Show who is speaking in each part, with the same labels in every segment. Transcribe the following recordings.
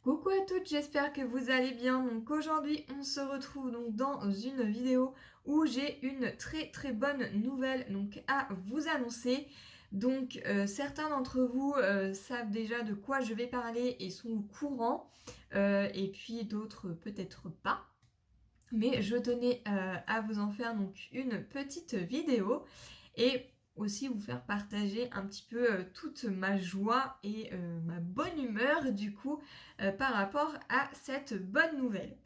Speaker 1: Coucou à toutes, j'espère que vous allez bien. Donc aujourd'hui, on se retrouve donc dans une vidéo où j'ai une très bonne nouvelle donc à vous annoncer. Donc certains d'entre vous savent déjà de quoi je vais parler et sont au courant, et puis d'autres peut-être pas. Mais je tenais à vous en faire donc une petite vidéo et aussi vous faire partager un petit peu toute ma joie et ma bonne humeur du coup par rapport à cette bonne nouvelle.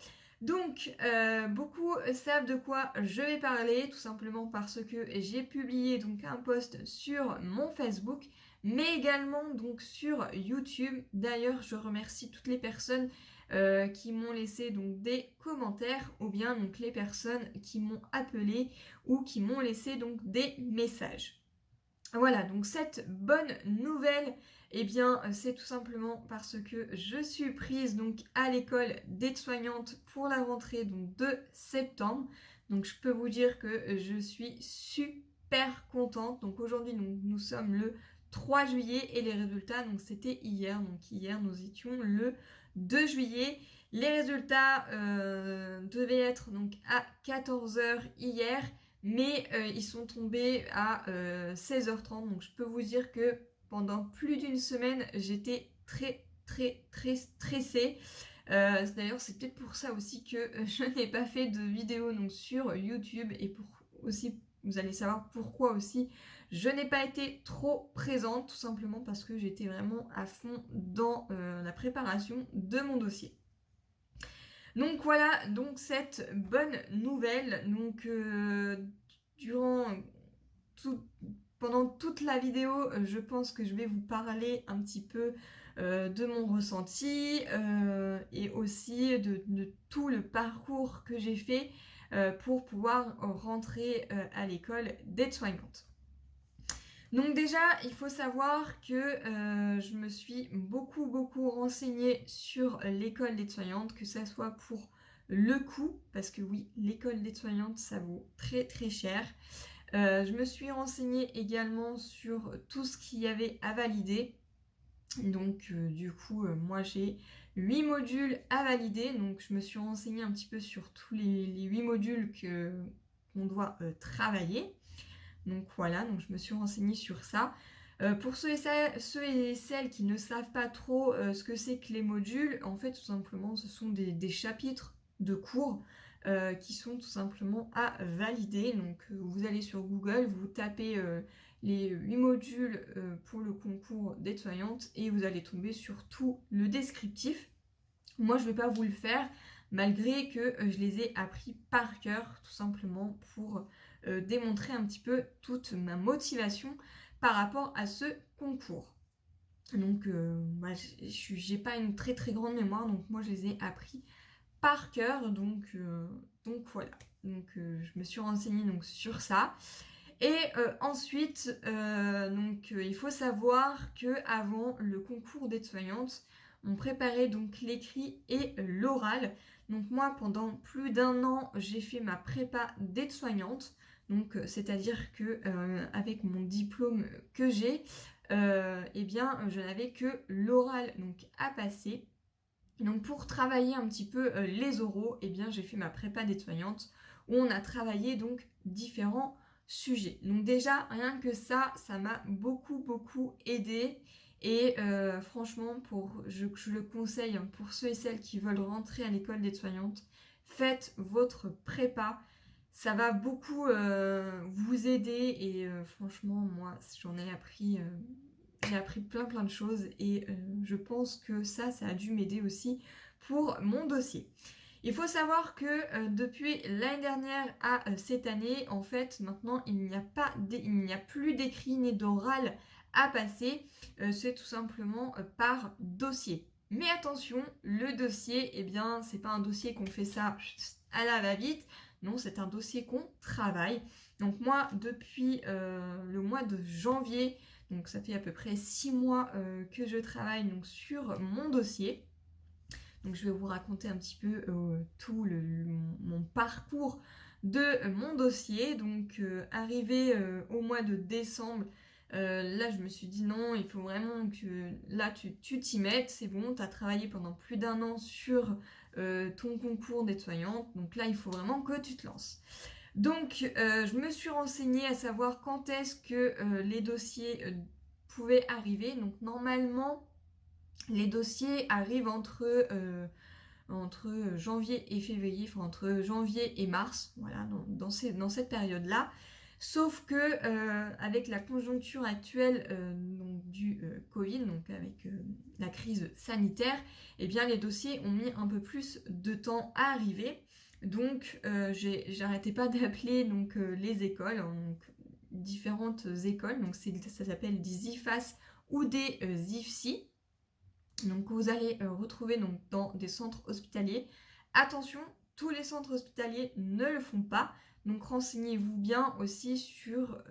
Speaker 1: Donc beaucoup savent de quoi je vais parler, tout simplement parce que j'ai publié donc un post sur mon Facebook, mais également donc sur YouTube. D'ailleurs, je remercie toutes les personnes qui m'ont laissé donc des commentaires, ou bien donc les personnes qui m'ont appelé ou qui m'ont laissé donc des messages. Voilà, donc cette bonne nouvelle, eh bien, c'est tout simplement parce que je suis prise donc à l'école d'aide-soignante pour la rentrée donc de septembre. Donc je peux vous dire que je suis super contente. Donc aujourd'hui, nous sommes le 3 juillet et les résultats, donc c'était hier. Donc hier, nous étions le 2 juillet. Les résultats devaient être donc à 14h hier. Mais ils sont tombés à 16h30, donc je peux vous dire que pendant plus d'une semaine, j'étais très stressée. D'ailleurs, c'est peut-être pour ça aussi que je n'ai pas fait de vidéo donc, sur YouTube, et pour aussi, vous allez savoir pourquoi aussi, je n'ai pas été trop présente, tout simplement parce que j'étais vraiment à fond dans la préparation de mon dossier. Donc voilà, donc cette bonne nouvelle, donc durant tout, pendant toute la vidéo, je pense que je vais vous parler un petit peu de mon ressenti et aussi de tout le parcours que j'ai fait pour pouvoir rentrer à l'école d'aide-soignante. Donc déjà, il faut savoir que je me suis beaucoup renseignée sur l'école d'aide-soignante, que ça soit pour le coût, parce que oui, l'école d'aide-soignante, ça vaut très cher. Je me suis renseignée également sur tout ce qu'il y avait à valider. Donc du coup, moi j'ai 8 modules à valider, donc je me suis renseignée un petit peu sur tous les 8 modules qu'on doit travailler. Donc voilà, donc je me suis renseignée sur ça. Pour ceux et celles qui ne savent pas trop ce que c'est que les modules, en fait tout simplement ce sont des chapitres de cours qui sont tout simplement à valider. Donc vous allez sur Google, vous tapez les 8 modules pour le concours d'aide-soignante et vous allez tomber sur tout le descriptif. Moi je ne vais pas vous le faire malgré que je les ai appris par cœur, tout simplement pour démontrer un petit peu toute ma motivation par rapport à ce concours. Donc moi j'ai pas une très grande mémoire, donc moi je les ai appris par cœur, donc voilà. Donc je me suis renseignée donc sur ça. Et ensuite, il faut savoir que avant le concours d'aide-soignante, on préparait donc l'écrit et l'oral. Donc moi, pendant plus d'un an, j'ai fait ma prépa d'aide-soignante. Donc c'est-à-dire que avec mon diplôme que j'ai, eh bien, je n'avais que l'oral donc à passer. Donc pour travailler un petit peu les oraux, eh bien j'ai fait ma prépa d'aide-soignante où on a travaillé donc différents sujets. Donc déjà rien que ça m'a beaucoup aidé et franchement je le conseille hein, pour ceux et celles qui veulent rentrer à l'école d'aide-soignante, faites votre prépa. Ça va beaucoup vous aider et franchement moi j'en ai appris j'ai appris plein de choses et je pense que ça a dû m'aider aussi pour mon dossier. Il faut savoir que depuis l'année dernière à cette année, en fait, maintenant, il n'y a plus d'écrit ni d'oral à passer. C'est tout simplement par dossier. Mais attention, le dossier, eh bien, c'est pas un dossier qu'on fait ça à la va-vite. Non, c'est un dossier qu'on travaille. Donc moi, depuis le mois de janvier, donc ça fait à peu près 6 mois que je travaille donc, sur mon dossier. Donc je vais vous raconter un petit peu tout mon parcours de mon dossier. Donc arrivé au mois de décembre, Là, je me suis dit non, il faut vraiment que là, tu t'y mettes, c'est bon, tu as travaillé pendant plus d'1 an sur ton concours d'aide-soignante, donc là, il faut vraiment que tu te lances. Donc, je me suis renseignée à savoir quand est-ce que les dossiers pouvaient arriver. Donc, normalement, les dossiers arrivent entre janvier et février, enfin entre janvier et mars, voilà, dans cette période-là. Sauf que avec la conjoncture actuelle donc du Covid, donc avec la crise sanitaire, eh bien les dossiers ont mis un peu plus de temps à arriver. Donc j'arrêtais pas d'appeler donc les écoles, hein, donc, différentes écoles, donc ça s'appelle des IFAS ou des IFSI. Donc vous allez retrouver donc, dans des centres hospitaliers. Attention, tous les centres hospitaliers ne le font pas. Donc renseignez-vous bien aussi sur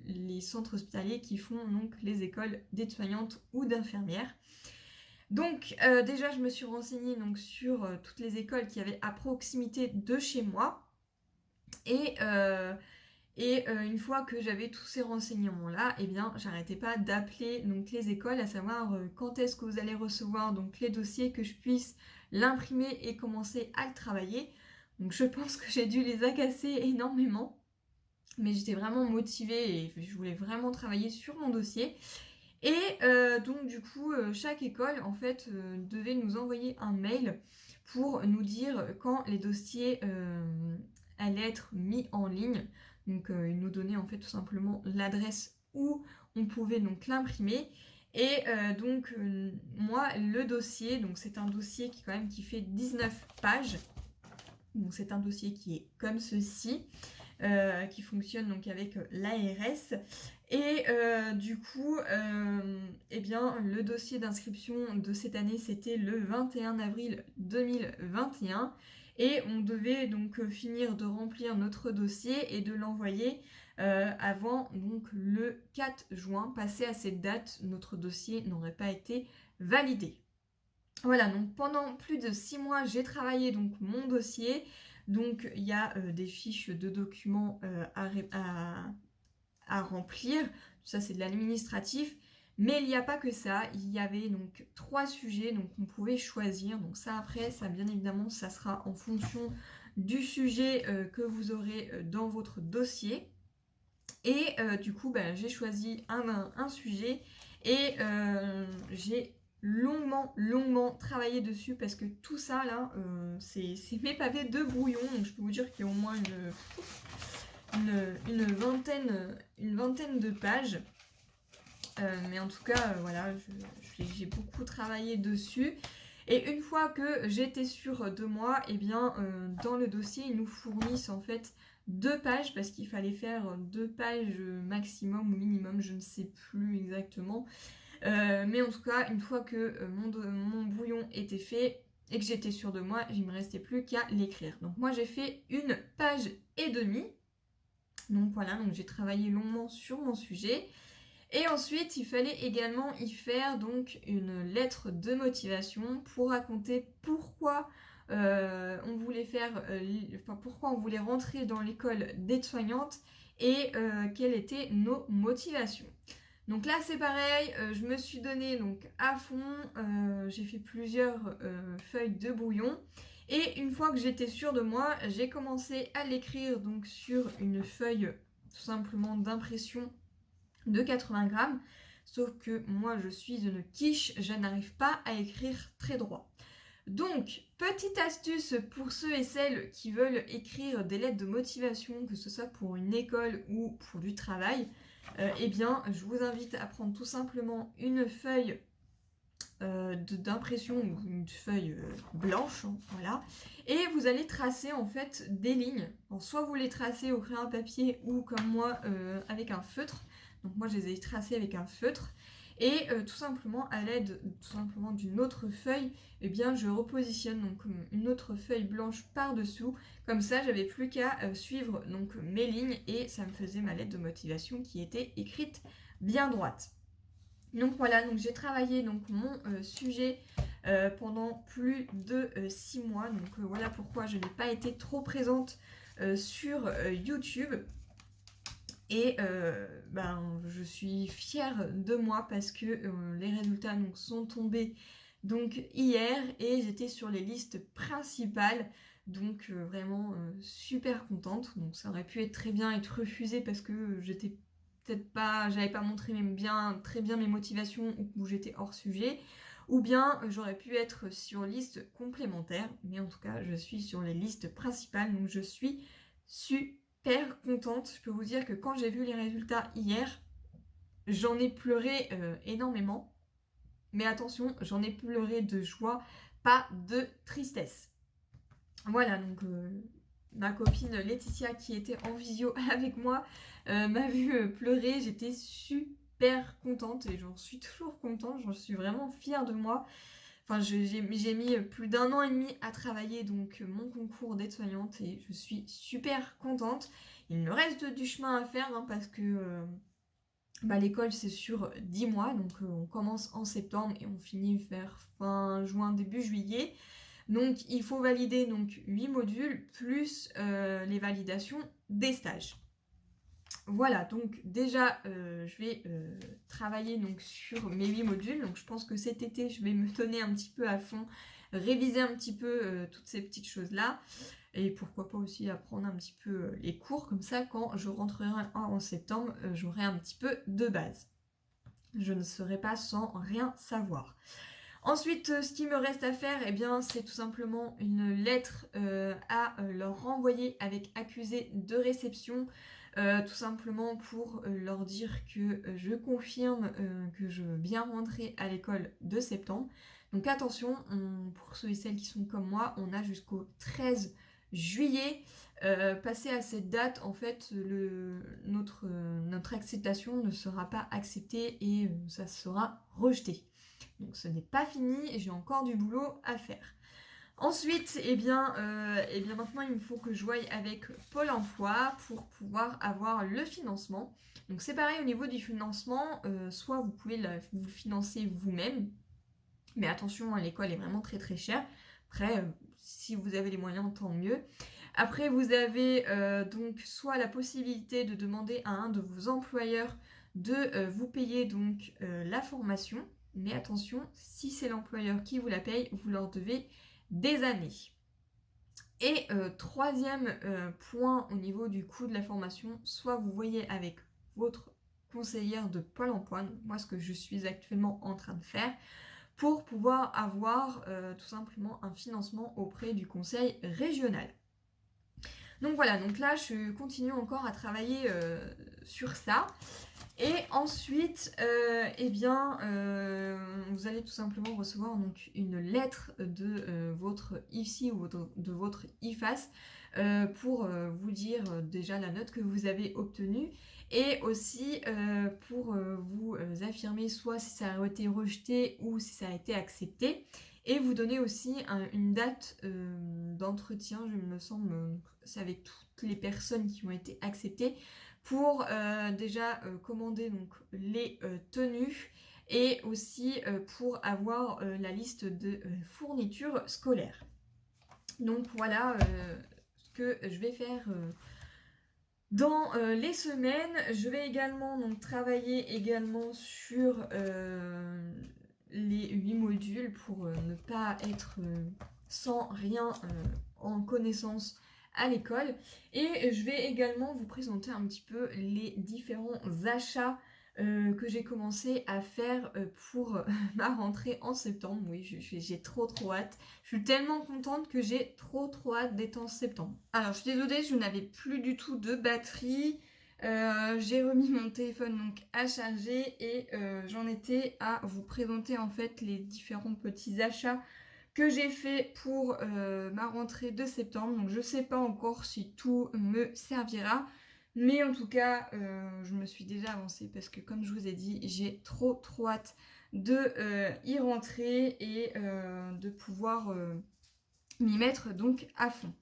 Speaker 1: les centres hospitaliers qui font donc les écoles d'aides-soignantes ou d'infirmières. Donc déjà je me suis renseignée donc, sur toutes les écoles qui avaient à proximité de chez moi. Et une fois que j'avais tous ces renseignements-là, eh bien, j'arrêtais pas d'appeler donc les écoles, à savoir quand est-ce que vous allez recevoir donc les dossiers, que je puisse l'imprimer et commencer à le travailler. Donc je pense que j'ai dû les agacer énormément, mais j'étais vraiment motivée et je voulais vraiment travailler sur mon dossier. Et donc du coup, chaque école en fait devait nous envoyer un mail pour nous dire quand les dossiers allaient être mis en ligne. Donc ils nous donnaient en fait tout simplement l'adresse où on pouvait donc l'imprimer. Et donc moi le dossier, donc c'est un dossier qui fait 19 pages. Donc c'est un dossier qui est comme ceci. Qui fonctionne donc avec l'ARS. Et du coup, eh bien, le dossier d'inscription de cette année, c'était le 21 avril 2021. Et on devait donc finir de remplir notre dossier et de l'envoyer avant donc le 4 juin. Passé à cette date, notre dossier n'aurait pas été validé. Voilà, donc pendant plus de 6 mois, j'ai travaillé donc mon dossier. Donc il y a des fiches de documents à remplir. Ça c'est de l'administratif. Mais il n'y a pas que ça. Il y avait donc 3 sujets donc on pouvait choisir. Donc ça après, ça bien évidemment, ça sera en fonction du sujet que vous aurez dans votre dossier. Et du coup, j'ai choisi un sujet et j'ai longuement travaillé dessus parce que tout ça là, c'est mes pavés de brouillon. Donc je peux vous dire qu'il y a au moins une vingtaine de pages. Mais en tout cas, voilà, j'ai beaucoup travaillé dessus. Et une fois que j'étais sûre de moi, eh bien, dans le dossier, ils nous fournissent en fait 2 pages, parce qu'il fallait faire 2 pages maximum ou minimum, je ne sais plus exactement. Mais en tout cas, une fois que mon brouillon était fait et que j'étais sûre de moi, il ne me restait plus qu'à l'écrire. Donc moi, j'ai fait 1 page et demie. Donc voilà, donc j'ai travaillé longuement sur mon sujet. Et ensuite, il fallait également y faire donc une lettre de motivation pour raconter pourquoi on voulait pourquoi on voulait rentrer dans l'école d'aide-soignante et quelles étaient nos motivations. Donc là, c'est pareil, je me suis donnée donc à fond, j'ai fait plusieurs feuilles de brouillon. Et une fois que j'étais sûre de moi, j'ai commencé à l'écrire donc sur une feuille tout simplement d'impression de 80 grammes. Sauf que moi, je suis une quiche, je n'arrive pas à écrire très droit. Donc, petite astuce pour ceux et celles qui veulent écrire des lettres de motivation, que ce soit pour une école ou pour du travail, eh bien, je vous invite à prendre tout simplement une feuille d'impression ou une feuille blanche, hein, voilà, et vous allez tracer en fait des lignes. Alors, soit vous les tracez au crayon à papier ou comme moi avec un feutre. Donc moi je les ai tracés avec un feutre et tout simplement à l'aide d'une autre feuille, eh bien je repositionne donc une autre feuille blanche par dessous. Comme ça j'avais plus qu'à suivre donc mes lignes et ça me faisait ma lettre de motivation qui était écrite bien droite. Donc voilà, donc j'ai travaillé donc mon sujet pendant plus de 6 mois. Donc voilà pourquoi je n'ai pas été trop présente sur YouTube. Et je suis fière de moi parce que les résultats donc, sont tombés donc, hier et j'étais sur les listes principales. Donc vraiment super contente. Donc ça aurait pu être très bien être refusé parce que j'étais peut-être pas, j'avais pas montré très bien mes motivations ou j'étais hors sujet. Ou bien j'aurais pu être sur liste complémentaire. Mais en tout cas, je suis sur les listes principales. Donc je suis super contente. Je peux vous dire que quand j'ai vu les résultats hier, j'en ai pleuré énormément. Mais attention, j'en ai pleuré de joie, pas de tristesse. Voilà, donc ma copine Laetitia qui était en visio avec moi m'a vu pleurer. J'étais super contente et j'en suis toujours contente. J'en suis vraiment fière de moi. Enfin, j'ai mis plus d'1 an et demi à travailler donc mon concours d'aide-soignante et je suis super contente. Il me reste du chemin à faire hein, parce que l'école c'est sur 10 mois, donc on commence en septembre et on finit vers fin juin, début juillet. Donc il faut valider donc 8 modules plus les validations des stages. Voilà, donc déjà je vais travailler donc, sur mes 8 modules. Donc je pense que cet été je vais me donner un petit peu à fond, réviser un petit peu toutes ces petites choses-là. Et pourquoi pas aussi apprendre un petit peu les cours, comme ça quand je rentrerai en septembre, j'aurai un petit peu de base. Je ne serai pas sans rien savoir. Ensuite, ce qui me reste à faire, eh bien, c'est tout simplement une lettre à leur renvoyer avec accusé de réception, tout simplement pour leur dire que je confirme que je veux bien rentrer à l'école de septembre. Donc attention, pour ceux et celles qui sont comme moi, on a jusqu'au 13 juillet. Passé à cette date, en fait, notre acceptation ne sera pas acceptée et ça sera rejeté. Donc ce n'est pas fini, j'ai encore du boulot à faire. Ensuite, maintenant il me faut que je voie avec Pôle emploi pour pouvoir avoir le financement. Donc c'est pareil au niveau du financement, soit vous pouvez vous financer vous-même, mais attention, l'école est vraiment très très chère. Après, si vous avez les moyens, tant mieux. Après, vous avez donc soit la possibilité de demander à un de vos employeurs de vous payer donc la formation. Mais attention, si c'est l'employeur qui vous la paye, vous leur devez des années. Et troisième point au niveau du coût de la formation, soit vous voyez avec votre conseillère de Pôle emploi, moi ce que je suis actuellement en train de faire, pour pouvoir avoir tout simplement un financement auprès du conseil régional. Donc voilà, donc là je continue encore à travailler sur ça. Et ensuite, vous allez tout simplement recevoir donc, une lettre de votre IFSI ou de votre IFAS pour vous dire déjà la note que vous avez obtenue et aussi pour vous affirmer soit si ça a été rejeté ou si ça a été accepté. Et vous donner aussi une date d'entretien, je me semble, c'est avec toutes les personnes qui ont été acceptées, pour déjà commander donc, les tenues et aussi pour avoir la liste de fournitures scolaires. Donc voilà ce que je vais faire dans les semaines. Je vais également donc, travailler également sur les 8 modules pour ne pas être sans rien en connaissance à l'école. Et je vais également vous présenter un petit peu les différents achats que j'ai commencé à faire pour ma rentrée en septembre. Oui, j'ai trop hâte. Je suis tellement contente que j'ai trop hâte d'être en septembre. Alors, je suis désolée, je n'avais plus du tout de batterie. J'ai remis mon téléphone donc à charger et j'en étais à vous présenter en fait les différents petits achats que j'ai fait pour ma rentrée de septembre. Donc je sais pas encore si tout me servira, mais en tout cas je me suis déjà avancée parce que comme je vous ai dit, j'ai trop hâte de y rentrer et de pouvoir m'y mettre donc à fond.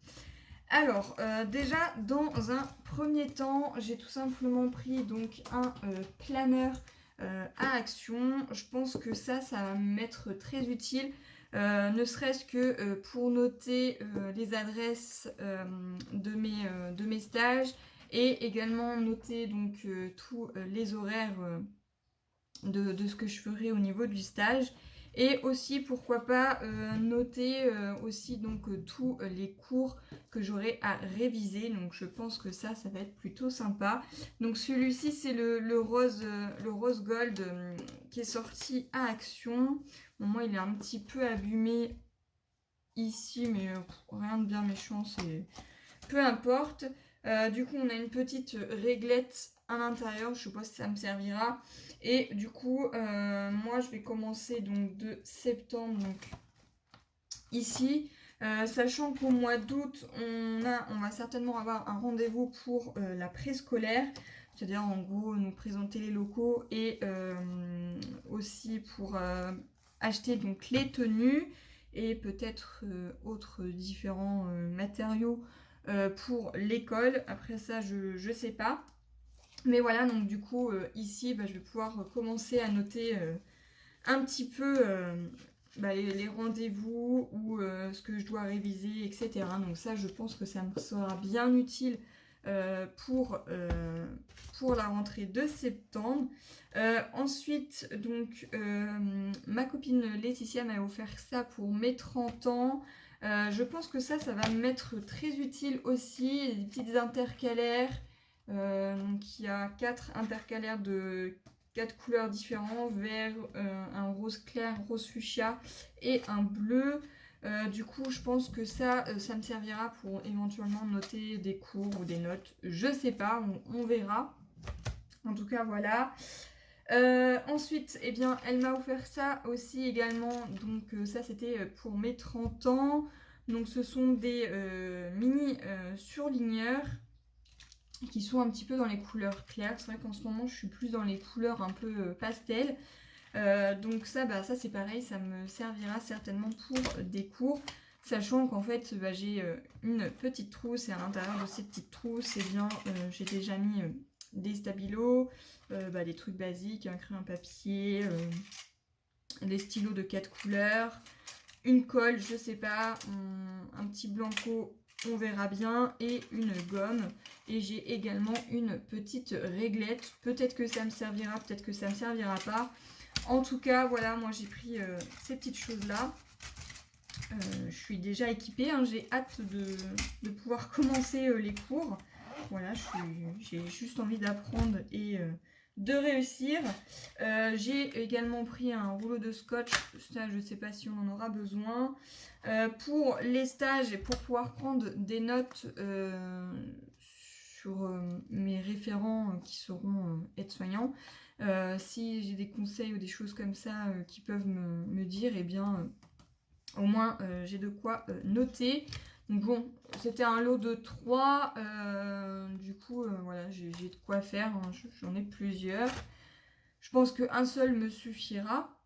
Speaker 1: Alors, déjà, dans un premier temps, j'ai tout simplement pris donc un planeur à action. Je pense que ça va m'être très utile, ne serait-ce que pour noter les adresses de mes stages et également noter donc tous les horaires de ce que je ferai au niveau du stage. Et aussi, pourquoi pas, noter aussi donc tous les cours que j'aurai à réviser. Donc je pense que ça va être plutôt sympa. Donc celui-ci, c'est le rose gold qui est sorti à Action. Bon, moi, il est un petit peu abîmé ici, mais rien de bien méchant, c'est peu importe. Du coup, on a une petite réglette à l'intérieur, je sais pas si ça me servira. Et du coup, moi, je vais commencer donc de septembre, donc ici. Sachant qu'au mois d'août, on va certainement avoir un rendez-vous pour la préscolaire, c'est-à-dire en gros nous présenter les locaux et aussi pour acheter donc les tenues et peut-être autres différents matériaux pour l'école. Après ça, je sais pas. Mais voilà, donc du coup, ici, je vais pouvoir commencer à noter un petit peu les rendez-vous ou ce que je dois réviser, etc. Donc ça, je pense que ça me sera bien utile pour la rentrée de septembre. Ensuite, donc, ma copine Laetitia m'a offert ça pour mes 30 ans. Je pense que ça va m'être très utile aussi. Des petites intercalaires. Donc il y a 4 intercalaires de 4 couleurs différents, vert, un rose clair, rose fuchsia et un bleu. Du coup, je pense que ça me servira pour éventuellement noter des cours ou des notes. Je sais pas, on verra. En tout cas, voilà. Ensuite, eh bien, elle m'a offert ça aussi également. Donc ça, c'était pour mes 30 ans. Donc ce sont des mini surligneurs qui sont un petit peu dans les couleurs claires. C'est vrai qu'en ce moment, je suis plus dans les couleurs un peu pastel. Donc ça, c'est pareil, ça me servira certainement pour des cours. Sachant qu'en fait, j'ai une petite trousse et à l'intérieur de cette petite trousse, j'ai déjà mis des stabilos, des trucs basiques, un crayon papier, des stylos de 4 couleurs, une colle, je sais pas, un petit blanco, on verra bien, et une gomme. Et j'ai également une petite réglette. Peut-être que ça me servira, peut-être que ça me servira pas. En tout cas, voilà, moi j'ai pris ces petites choses-là. Je suis déjà équipée, hein, j'ai hâte de pouvoir commencer les cours. Voilà, j'ai juste envie d'apprendre et de réussir. J'ai également pris un rouleau de scotch, ça je ne sais pas si on en aura besoin. Pour les stages et pour pouvoir prendre des notes sur mes référents qui seront aides-soignants. Si j'ai des conseils ou des choses comme ça qui peuvent me dire, eh bien au moins j'ai de quoi noter. Donc bon, c'était un lot de 3, du coup voilà, j'ai de quoi faire, hein, j'en ai plusieurs. Je pense qu'un seul me suffira.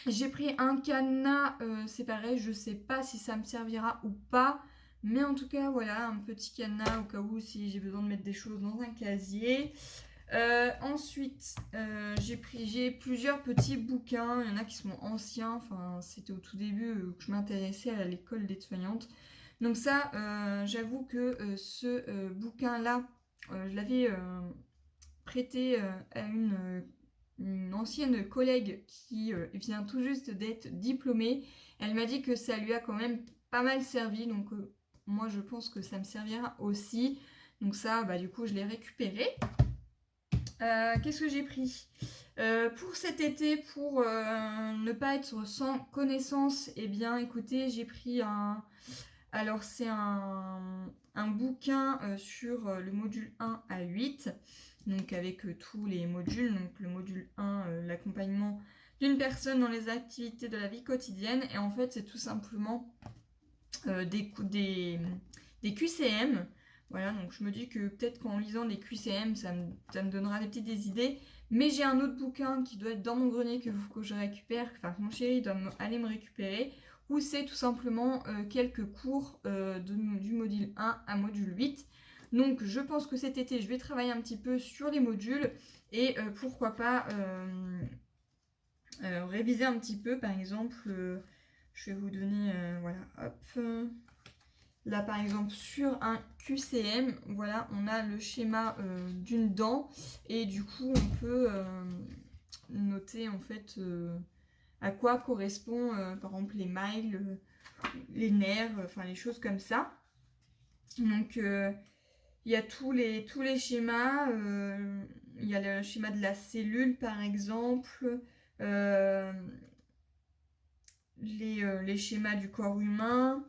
Speaker 1: J'ai pris un cadenas, c'est pareil, je sais pas si ça me servira ou pas. Mais en tout cas, voilà, un petit cadenas au cas où si j'ai besoin de mettre des choses dans un casier. Ensuite, j'ai plusieurs petits bouquins. Il y en a qui sont anciens. Enfin, c'était au tout début que je m'intéressais à l'école d'aide-soignante. Donc ça, j'avoue que ce bouquin-là, je l'avais prêté à une ancienne collègue qui vient tout juste d'être diplômée. Elle m'a dit que ça lui a quand même pas mal servi. Donc moi, je pense que ça me servira aussi. Donc ça, du coup, je l'ai récupéré. Qu'est-ce que j'ai pris pour cet été, pour ne pas être sans connaissance, eh bien écoutez, j'ai pris un... Alors c'est un bouquin sur le module 1 à 8, donc avec tous les modules. Donc le module 1, l'accompagnement d'une personne dans les activités de la vie quotidienne. Et en fait c'est tout simplement des QCM. Voilà, donc je me dis que peut-être qu'en lisant des QCM, ça me donnera des petites idées. Mais j'ai un autre bouquin qui doit être dans mon grenier que je récupère, enfin que mon chéri doit aller me récupérer, où c'est tout simplement quelques cours du module 1 à module 8. Donc je pense que cet été, je vais travailler un petit peu sur les modules et pourquoi pas réviser un petit peu. Par exemple, je vais vous donner, voilà, hop... Là par exemple sur un QCM, voilà, on a le schéma d'une dent et du coup on peut noter en fait à quoi correspond par exemple les mailles, les nerfs, enfin les choses comme ça. Donc il y a tous les schémas, il y a le schéma de la cellule par exemple, les schémas du corps humain.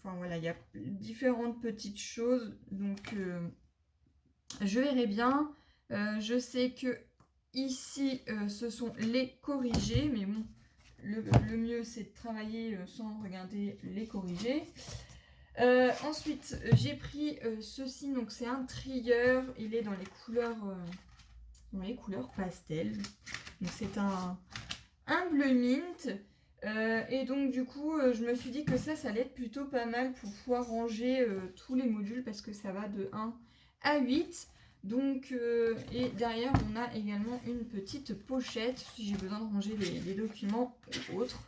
Speaker 1: Enfin voilà, il y a différentes petites choses, donc je verrai bien. Je sais que ici, ce sont les corrigés, mais bon, le mieux c'est de travailler sans regarder les corrigés. Ensuite, j'ai pris ceci, donc c'est un trieur, il est dans les couleurs pastel. Donc c'est un bleu mint. Et donc du coup je me suis dit que ça allait être plutôt pas mal pour pouvoir ranger tous les modules parce que ça va de 1 à 8. Donc et derrière on a également une petite pochette si j'ai besoin de ranger les documents ou autres.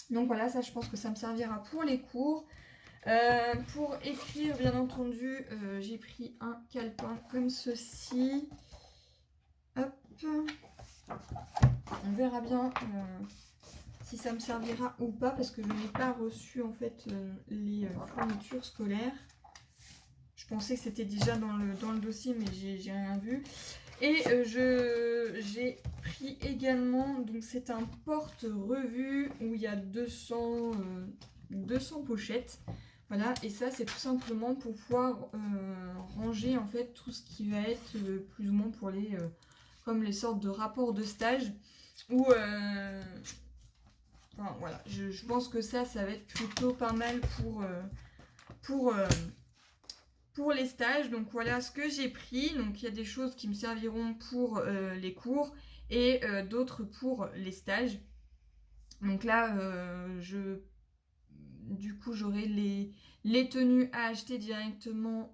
Speaker 1: Donc voilà, ça je pense que ça me servira pour les cours. Pour écrire bien entendu j'ai pris un calepin comme ceci. Hop, on verra bien si ça me servira ou pas parce que je n'ai pas reçu en fait les fournitures scolaires. Je pensais que c'était déjà dans le dossier mais j'ai rien vu. Et j'ai pris également, donc c'est un porte-revue où il y a 200 pochettes. Voilà, et ça c'est tout simplement pour pouvoir ranger en fait tout ce qui va être plus ou moins pour les comme les sortes de rapports de stage où enfin, voilà, je pense que ça va être plutôt pas mal pour les stages. Donc voilà ce que j'ai pris. Donc il y a des choses qui me serviront pour les cours et d'autres pour les stages. Donc là, du coup, j'aurai les tenues à acheter directement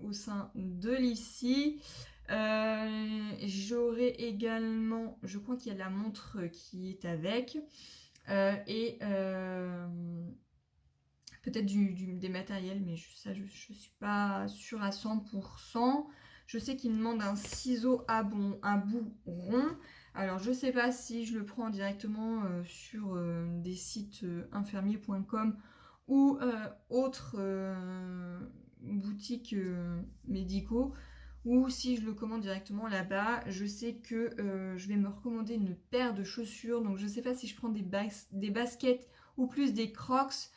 Speaker 1: au sein de l'ICI. J'aurai également, je crois qu'il y a la montre qui est avec. Et peut-être des matériels, mais ça je suis pas sûre à 100%. Je sais qu'il me demande un ciseau à bout rond. Alors je sais pas si je le prends directement sur des sites infirmiers.com ou autres boutiques médicaux, ou si je le commande directement là-bas. Je sais que je vais me recommander une paire de chaussures, donc je sais pas si je prends des baskets ou plus des crocs.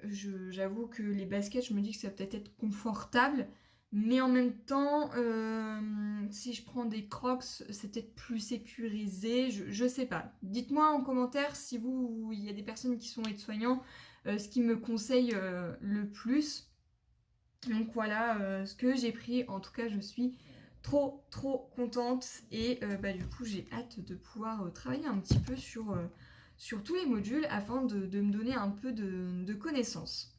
Speaker 1: J'avoue que les baskets, je me dis que ça va peut-être être confortable, mais en même temps, si je prends des crocs, c'est peut-être plus sécurisé, je sais pas. Dites-moi en commentaire si il y a des personnes qui sont aides-soignants, ce qui me conseille le plus. Donc voilà ce que j'ai pris. En tout cas, je suis trop contente et du coup j'ai hâte de pouvoir travailler un petit peu sur tous les modules afin de me donner un peu de connaissances.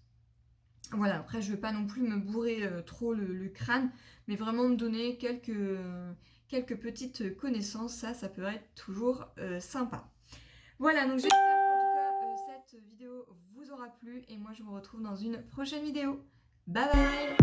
Speaker 1: Voilà, après je ne veux pas non plus me bourrer trop le crâne, mais vraiment me donner quelques petites connaissances, ça peut être toujours sympa. Voilà, donc j'espère qu'en tout cas cette vidéo vous aura plu et moi je vous retrouve dans une prochaine vidéo. Bye bye.